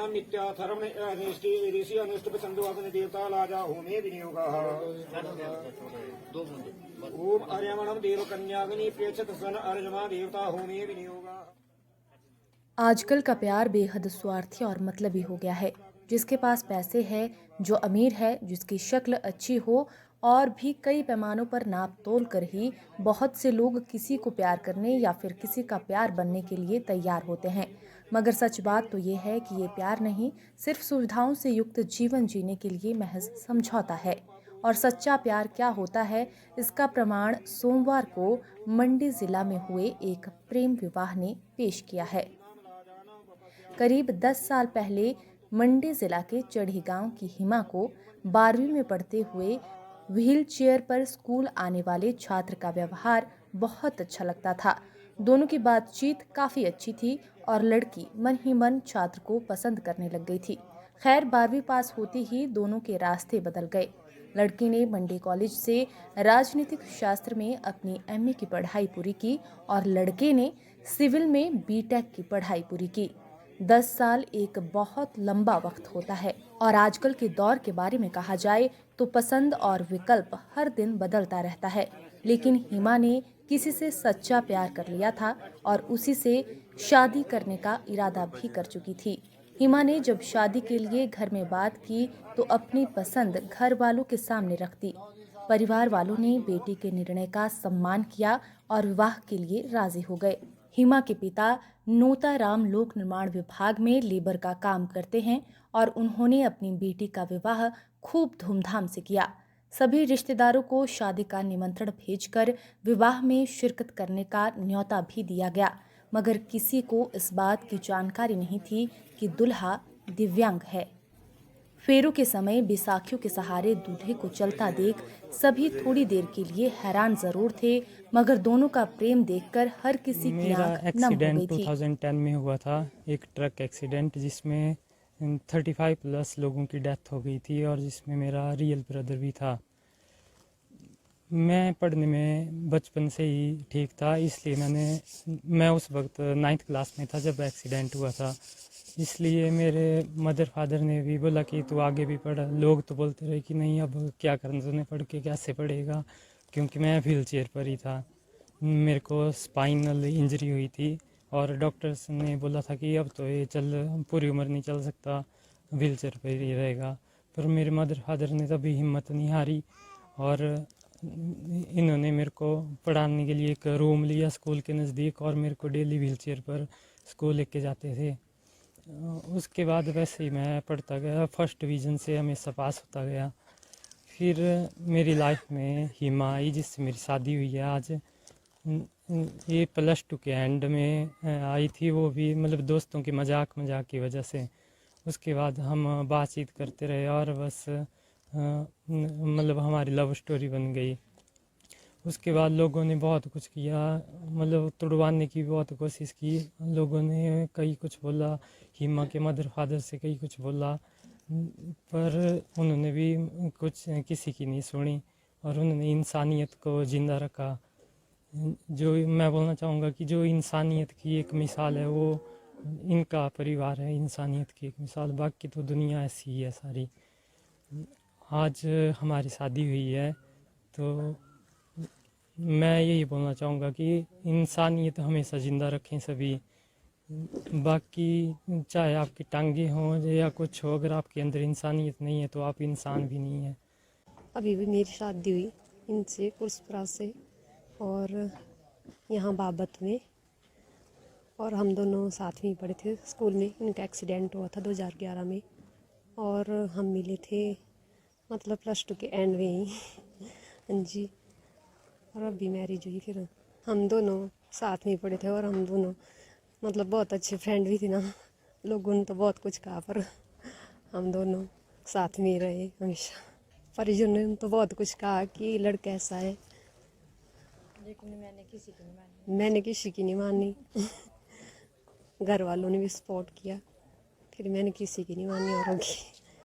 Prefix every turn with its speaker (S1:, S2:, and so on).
S1: आर्यमाणं नित्याथर्म अनिष्टि ऋषि अनिष्ट पसंदो अग्नि देवता लाजा होमे विनियोगः। ओम आर्यमाणं देव कन्याग्नि प्रेक्षत सन अर्यमा देवता होमे विनियोगः।
S2: आजकल का प्यार बेहद स्वार्थी और मतलबी हो गया है। जिसके पास पैसे है, जो अमीर है, जिसकी शक्ल अच्छी हो और भी कई पैमानों पर नाप तोल कर ही बहुत से लोग किसी को प्यार करने या फिर किसी का प्यार बनने के लिए तैयार होते हैं। मगर सच बात तो ये है कि ये प्यार नहीं, सिर्फ सुविधाओं से युक्त जीवन जीने के लिए महज समझौता है। और सच्चा प्यार क्या होता है, इसका प्रमाण सोमवार को मंडी जिला में हुए एक प्रेम विवाह ने पेश किया है। करीब 10 साल पहले मंडी जिला के चढ़ी गांव की हिमा को 12वीं में पढ़ते हुए व्हील चेयर पर स्कूल आने वाले छात्र का व्यवहार बहुत अच्छा लगता था। दोनों की बातचीत काफी अच्छी थी और लड़की मन ही मन छात्र को पसंद करने लग गई थी। खैर 12वीं पास होते ही दोनों के रास्ते बदल गए। लड़की ने मंडी कॉलेज से राजनीतिक शास्त्र में अपनी एमए की पढ़ाई पूरी की और लड़के ने सिविल में बीटेक की पढ़ाई पूरी की। 10 साल एक बहुत लंबा वक्त होता है और आजकल के दौर के बारे में कहा जाए तो पसंद और विकल्प हर दिन बदलता रहता है। लेकिन हिमा ने किसी से सच्चा प्यार कर लिया था और उसी से शादी करने का इरादा भी कर चुकी थी। हिमा ने जब शादी के लिए घर में बात की तो अपनी पसंद घर वालों के सामने रख दी। परिवार वालों ने बेटी के निर्णय का सम्मान किया और विवाह के लिए राजी हो गए। हिमा के पिता नोताराम लोक निर्माण विभाग में लेबर का काम करते हैं और उन्होंने अपनी बेटी का विवाह खूब धूमधाम से किया। सभी रिश्तेदारों को शादी का निमंत्रण भेजकर विवाह में शिरकत करने का न्योता भी दिया गया, मगर किसी को इस बात की जानकारी नहीं थी कि दुल्हा दिव्यांग है। फेरों के समय बैसाखियों के सहारे दूल्हे को चलता देख सभी थोड़ी देर के लिए हैरान जरूर थे, मगर दोनों का प्रेम देखकर हर किसी की आंख नम हो गई थी।
S3: 2010 में हुआ था एक ट्रक एक्सीडेंट जिसमें 35 प्लस लोगों की डेथ हो गई थी और जिसमें मेरा रियल ब्रदर भी था। मैं पढ़ने में बचपन से ही ठीक था, इसलिए मैं उस वक्त 9th क्लास में था जब एक्सीडेंट हुआ था। इसलिए मेरे मदर फादर ने भी बोला कि तू आगे भी पढ़। लोग तो बोलते रहे कि नहीं अब क्या करना तूने, पढ़ के कैसे पढ़ेगा, क्योंकि मैं व्हील चेयर पर ही था। मेरे को स्पाइनल इंजरी हुई थी और डॉक्टर्स ने बोला था कि अब तो ये पूरी उम्र नहीं चल सकता, व्हील चेयर पर ही रहेगा। पर मेरे मदर फादर ने तभी हिम्मत नहीं हारी और इन्होंने मेरे को पढ़ाने के लिए एक रूम लिया स्कूल के नज़दीक और मेरे को डेली व्हील चेयर पर स्कूल लेके जाते थे। उसके बाद वैसे ही मैं पढ़ता गया, फर्स्ट डिवीज़न से हमेशा पास होता गया। फिर मेरी लाइफ में हिमा आई जिससे मेरी शादी हुई है आज। ये +2 के एंड में आई थी, वो भी मतलब दोस्तों के मजाक की वजह से। उसके बाद हम बातचीत करते रहे और बस मतलब हमारी लव स्टोरी बन गई। उसके बाद लोगों ने बहुत कुछ किया, मतलब तुड़वाने की बहुत कोशिश की। लोगों ने कई कुछ बोला, हिमा के मदर फादर से कई कुछ बोला, पर उन्होंने भी कुछ किसी की नहीं सुनी और उन्होंने इंसानियत को ज़िंदा रखा। जो मैं बोलना चाहूँगा कि जो इंसानियत की एक मिसाल है वो इनका परिवार है, इंसानियत की एक मिसाल। बाकी तो दुनिया ऐसी ही है सारी। आज हमारी शादी हुई है तो मैं यही बोलना चाहूँगा कि इंसानियत हमेशा ज़िंदा रखें सभी। बाकी चाहे आपकी टांगे हों या कुछ हो, अगर आपके अंदर इंसानियत नहीं है तो आप इंसान भी नहीं है।
S4: अभी भी मेरी शादी हुई इनसे पुरस्परा से और यहाँ बाबत में, और हम दोनों साथ में ही पढ़े थे स्कूल में। इनका एक्सीडेंट हुआ था 2011 में और हम मिले थे मतलब +2 के एंड में ही हाँ जी। और अभी मैरिज हुई। फिर हम दोनों साथ में ही पढ़े थे और हम दोनों मतलब बहुत अच्छे फ्रेंड भी थे ना। लोगों ने तो बहुत कुछ कहा पर हम दोनों साथ में ही रहे हमेशा। परिजनों ने तो बहुत कुछ कहा कि लड़का ऐसा है, लेकिन मैंने किसी की नहीं मानी घर वालों ने भी सपोर्ट किया, फिर मैंने किसी की नहीं मानी औरों की।